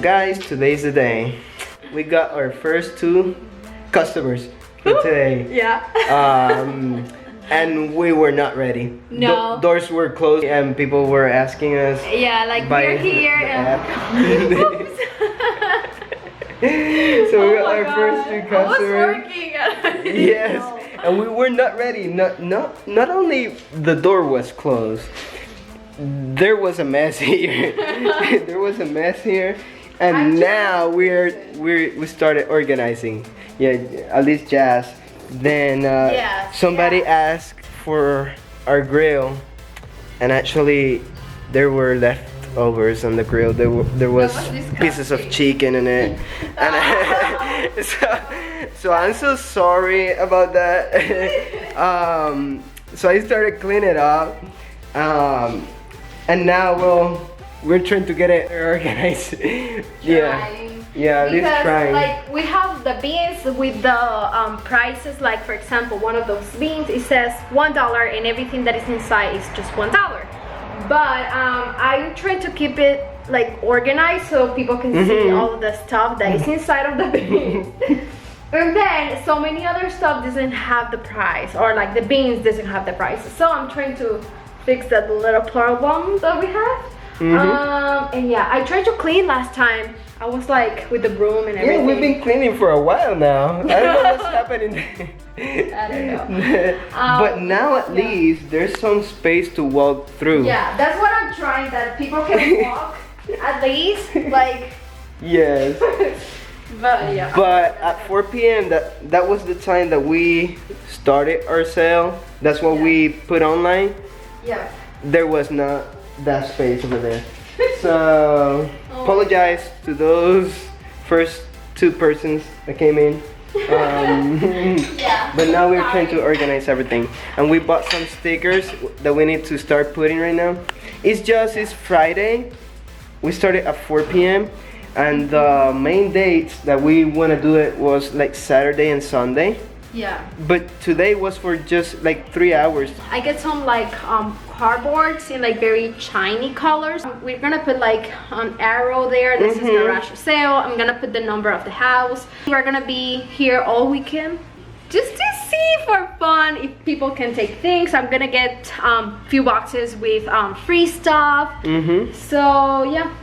guys, today's the day. We got our first 2 customers for today. Yeah. And we were not ready. No. Doors were closed and people were asking us. Yeah, like we're here. So we got our first 2 customers. I was working. Yes, and we were not ready. Not only the door was closed, there was a mess here. There was a mess here, and now we started organizing. Yeah, at least Jazz. Then somebody asked for our grill, and actually there were leftovers on the grill. There was pieces of chicken in it, and so I'm so sorry about that. So I started cleaning it up, and now we're trying to get it organized. Yeah, at least trying. Like we have the beans with the prices. Like for example, one of those beans it says $1, and everything that is inside is just $1. But I'm trying to keep it like organized so people can see all of the stuff that is inside of the beans. And then so many other stuff doesn't have the price, or like the beans doesn't have the prices. So I'm trying to fix that little problem that we have. And yeah, I tried to clean last time. I was like with the broom and everything. Yeah, we've been cleaning for a while now. I don't know what's happening. I don't know. But now at least there's some space to walk through. Yeah, that's what I'm trying, that people can walk at least, like. Yes. But yeah. But at 4 p.m. that was the time that we started our sale. That's what we put online. Yeah. There was not that space over there. So apologize to those first 2 persons that came in. But now we're trying to organize everything, and we bought some stickers that we need to start putting right now. It's Friday. We started at 4 p.m. and the main dates that we want to do it was like Saturday and Sunday. Yeah. But today was for just like 3 hours. I get some like cardboards in like very shiny colors. We're gonna put like an arrow there. This is garage sale. I'm gonna put the number of the house. We're gonna be here all weekend just to see for fun if people can take things. I'm gonna get few boxes with free stuff. So yeah,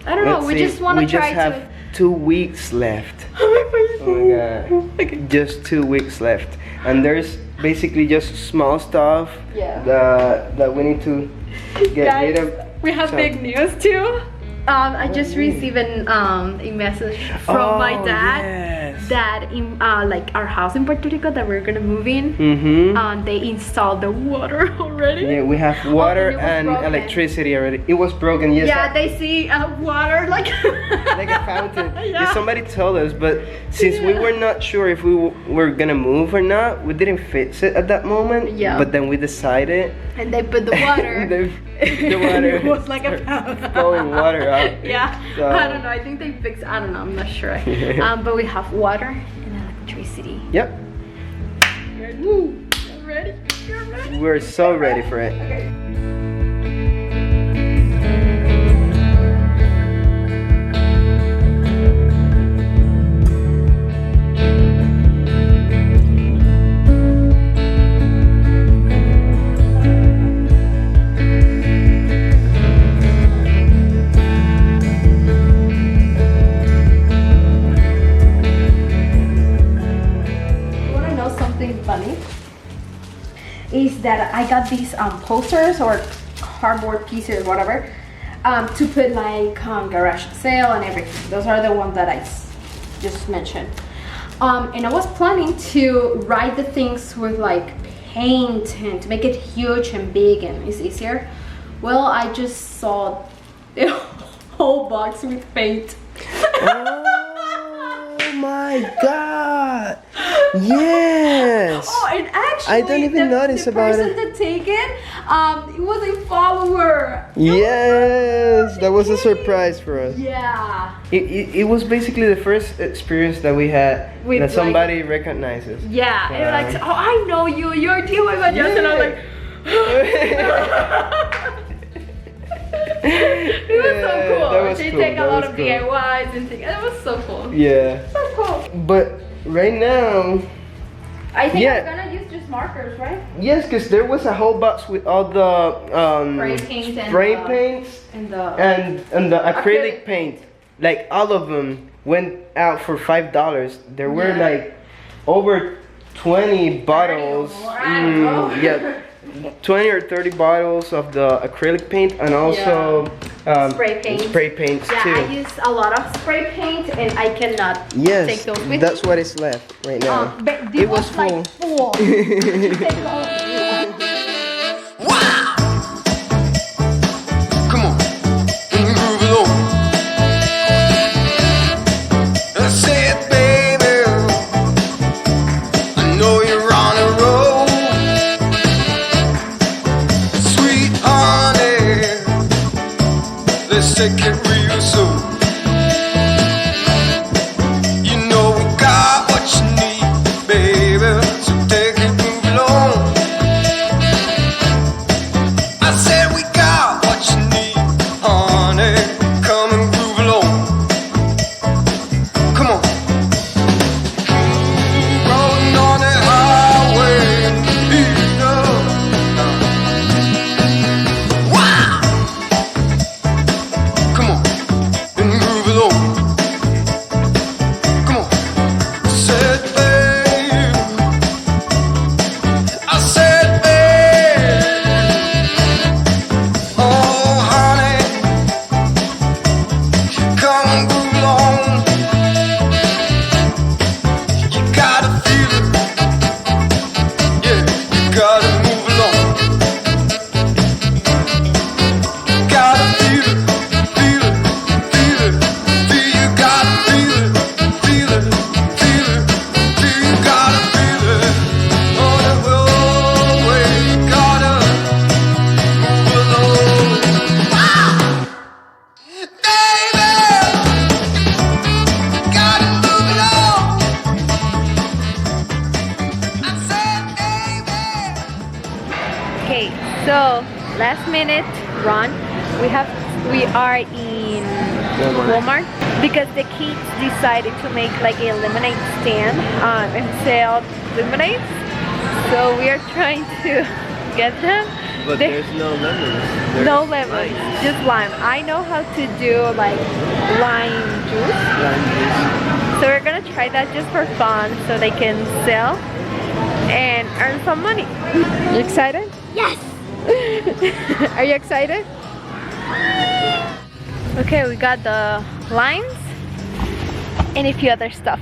I don't know. We just want to try have 2 weeks left. Oh my god. Okay. Just 2 weeks left. And there's basically just small stuff that we need to get rid of. We have big news too. I just received a message from my dad that in like our house in Puerto Rico that we're gonna move in, they installed the water already. Yeah, we have water and electricity already. It was broken, yes. Yeah, they see water like like a fountain. Yeah, somebody told us, but since we were not sure if we were gonna move or not, we didn't fix it at that moment. Yeah. But then we decided. And they put the water. the water. It was like a fountain. Flowing water out. Yeah. So. I don't know. I think they fixed. I don't know. I'm not sure. But we have water and electricity. Yep. Woo. You're ready? You're ready? We're so ready for it. Okay. Funny is that I got these posters or cardboard pieces, whatever, to put like garage sale and everything. Those are the ones that I just mentioned. And I was planning to write the things with like paint and to make it huge and big and it's easier. Well, I just saw the whole box with paint. Oh my god! Yes! Oh, and actually, I don't even notice about it. The person that take it, it was a follower. Yes, that was a surprise for us. Yeah. It was basically the first experience that we had with that somebody recognizes. Yeah, and like, oh, I know you. You're dealing with us, and I'm like. It was so cool. that was She cool, take a that lot was of cool. DIYs and things. It was so cool. Yeah. So cool. But right now, I think Yeah. I'm gonna use just markers, right? yes, because there was a whole box with all the Spray paint and spray the- paints And the and the acrylic Acrylic. paint. Like all of them went out for $5. There were Yeah. like over 20 bottles. more, I don't know. Yeah. 20 or 30 bottles of the acrylic paint and also Spray paint. spray paints yeah, too. I use a lot of spray paint and I cannot Yes, take those with that's what is left right now. but It was like full. Come on, groove along. I said, baby, I know you're on a roll. Sweet honey, let's take it real slow. You know we got what you need, baby, so take it, move along. I said we got what you need, honey. Come and groove along. Come on. Rolling on the highway, you know. Wow. Come on and groove along. Come on. I said, babe. I said, babe. Oh, honey, come and groove along. You gotta feel it, yeah. You gotta move along. Gotta feel it, feel it, feel it, feel. You gotta feel it, feel it, feel it, feel. You gotta feel it. On the roadway, you gotta move along. Baby, gotta move along. I said, baby. Okay, so last minute run. We are in Walmart because the kids decided to make like a lemonade stand and sell lemonades. So we are trying to get them. But They- there's no lemons. no lemons, just lime. I know how to do like lime juice. So we're gonna try that just for fun so they can sell and earn some money. You excited? Yes! Are you excited? Okay, we got the limes and a few other stuff.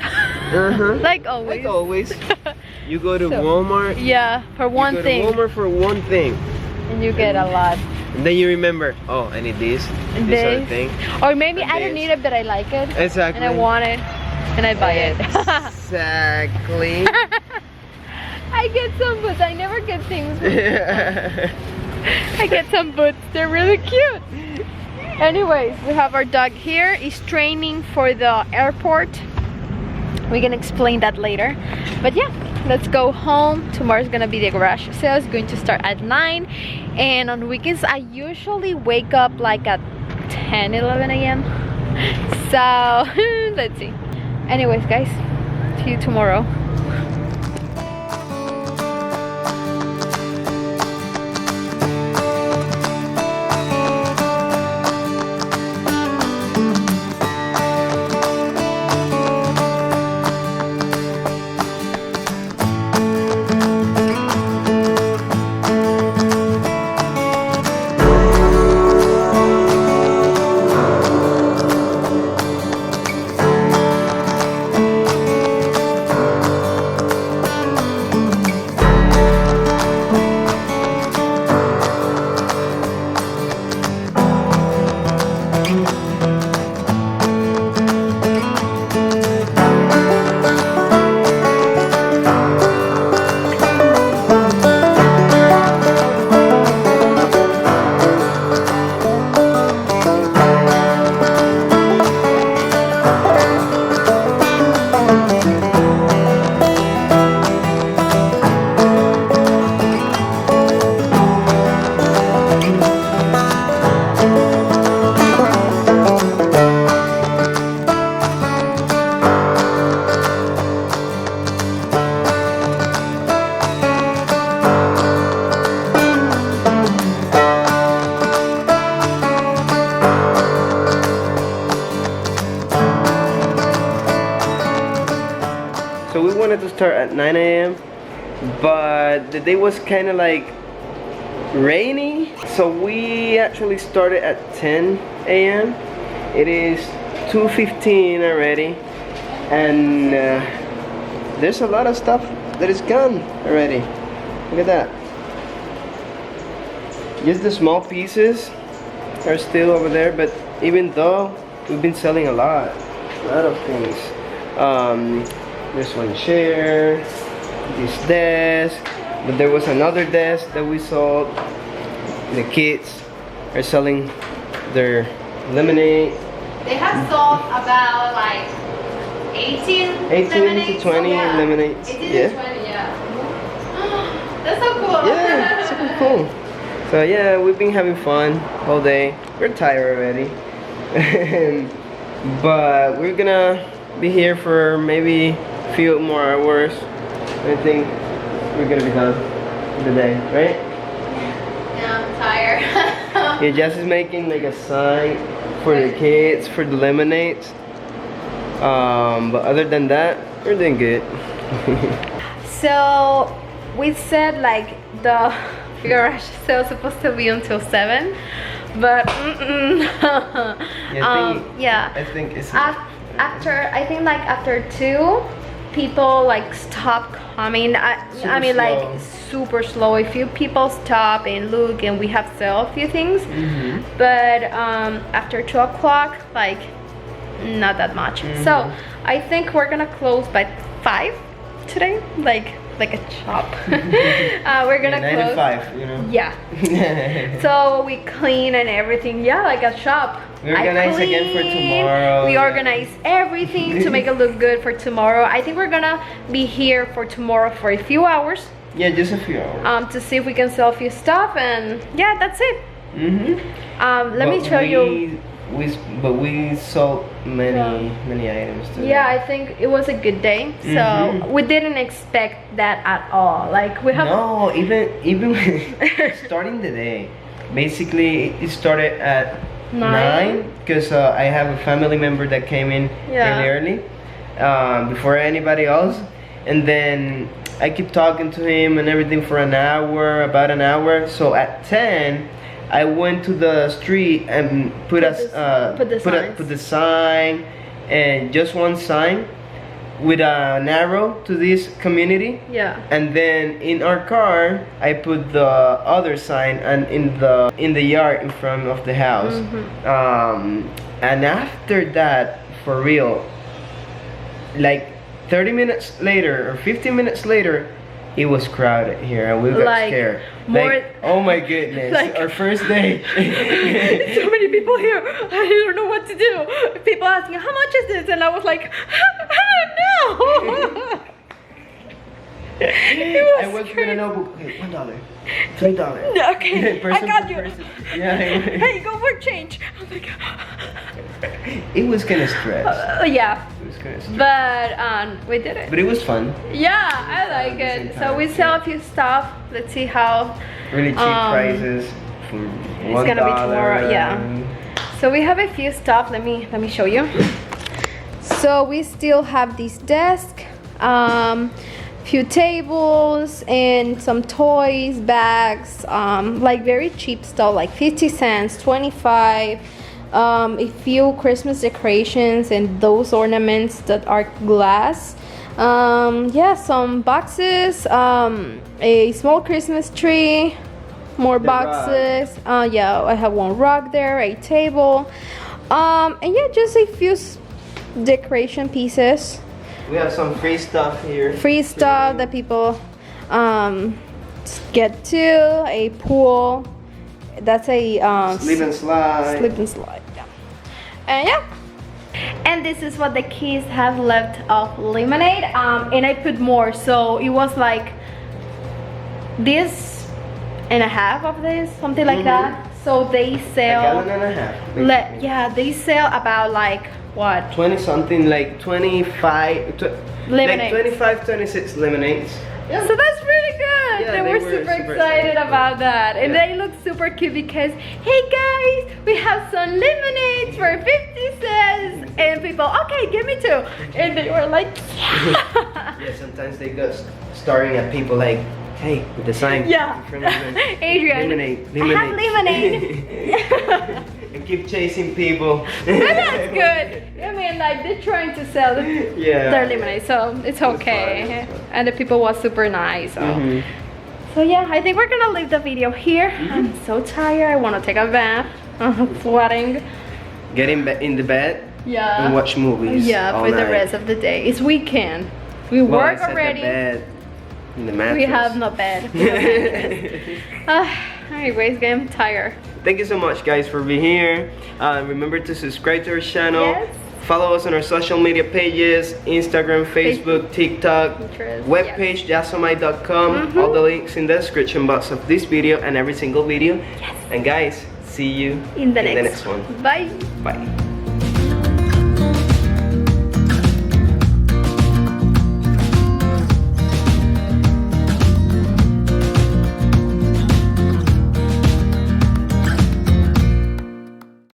Like always. Like always, you go to So, Walmart. Yeah, for one you go thing. to Walmart for one thing, And you get a lot. and then you remember, oh, I need this other This. thing. Or maybe And I don't this. need it, but I like it. Exactly. And I want it. And I buy it. Exactly. I get some boots. I never get things. I get some boots. They're really cute. Anyways, we have our dog here. He's training for the airport. We can explain that later. But yeah, let's go home. Tomorrow's gonna be the garage sale. It's going to start at 9. And on weekends, I usually wake up like at 10, 11 a.m. So, let's see. Anyways, guys, see you tomorrow. So we wanted to start at 9 a.m. but the day was kind of like rainy, so we actually started at 10 a.m. It is 2:15 already, and there's a lot of stuff that is gone already. Look at that. Just the small pieces are still over there, but even though we've been selling a lot of things. There's one chair, this desk, but there was another desk that we sold. The kids are selling their lemonade. They have sold about like 18 to 20 lemonades. 18 Yeah. to 20, yeah. That's so cool. Yeah, super cool. So yeah, we've been having fun all day. We're tired already. But we're gonna be here for maybe a few more hours. I think we're gonna be done for the day, right? Yeah, I'm tired. Yeah, Jess is making like a sign for the kids for the lemonades. But other than that, we're doing good. So we said like the garage sale is supposed to be until 7, but yeah. I think it's After I think like after 2, people like stop coming. I mean slow. like super slow. A few people stop and look, and we have sell a few things. But after 2 o'clock, like not that much. So I think we're gonna close by 5 today, like a shop. We're gonna 9 close. to 5, you know. Yeah. So we clean and everything. Yeah, like a shop. We organize again for tomorrow. We organize everything to make it look good for tomorrow. I think we're gonna be here for tomorrow for a few hours. Yeah, just a few hours. To see if we can sell a few stuff, and yeah, that's it. Let me show you. We sold many items today. Yeah, I think it was a good day. So we didn't expect that at all. Like we have. No, even starting the day. Basically, it started at 9 because I have a family member that came in really early before anybody else, and then I keep talking to him and everything for about an hour. So at 10. I went to the street and put the sign, and just one sign with an arrow to this community. Yeah. And then in our car, I put the other sign and in the yard in front of the house. And after that, for real, like 30 minutes later or 15 minutes later, it was crowded here, and we got scared. Oh my goodness, our first day. So many people here, I don't know what to do. People asking, how much is this? And I was like, I don't know. I was gonna know, okay, $1, $3. Okay, I got you. Yeah. Hey, go for change. I was like, it was kind of stressed. Yeah. It was kind of stressed. But we did it. But it was fun. Yeah, I like it. So we sell a few stuff. Let's see how. Really cheap prices for $1. It's gonna be tomorrow. Yeah. So we have a few stuff. Let me show you. So we still have this desk, few tables, and some toys, bags, like very cheap stuff, like 50 cents, 25. A few Christmas decorations and those ornaments that are glass. Yeah, some boxes, a small Christmas tree, more boxes. Yeah, I have one rug there, a table, and yeah, just a few decoration pieces. We have some free stuff here. Free stuff that people get to. A pool. That's a slip and slide. Slip and slide. Yeah. And yeah. And this is what the kids have left of lemonade. And I put more, so it was like this and a half of this, something like that. So they sell. A gallon and a half. Yeah, they sell about like what? 20 something, like 25. Lemonades. Like 25, 26 lemonades. Yeah. So that's really good. Yeah, they were super excited about that. And they look super cute because, hey guys, we have some lemonades for 50 cents. And people, okay, give me 2. And they were like, yeah. Yeah, sometimes they go staring at people like, hey, with the sign. Yeah. In front of them. Adrian, Lemonade. I have lemonade. And keep chasing people. But that's good. I mean, like they're trying to sell their lemonade, so it's okay. That's fine. And the people was super nice. So. So yeah, I think we're gonna leave the video here. I'm so tired. I want to take a bath. I'm sweating. Get in the bed Yeah. and watch movies. Yeah, all for the night. rest of the day. It's weekend. We Well, work I said already. The bed, in the mattress. We have no bed. We have mattress. Anyways, I'm tired. Thank you so much, guys, for being here. Remember to subscribe to our channel. Yes. Follow us on our social media pages: Instagram, Facebook, TikTok, Pinterest, webpage jazomy.com. All the links in the description box of this video and every single video. Yes. And guys, see you In the next one. Bye. Bye.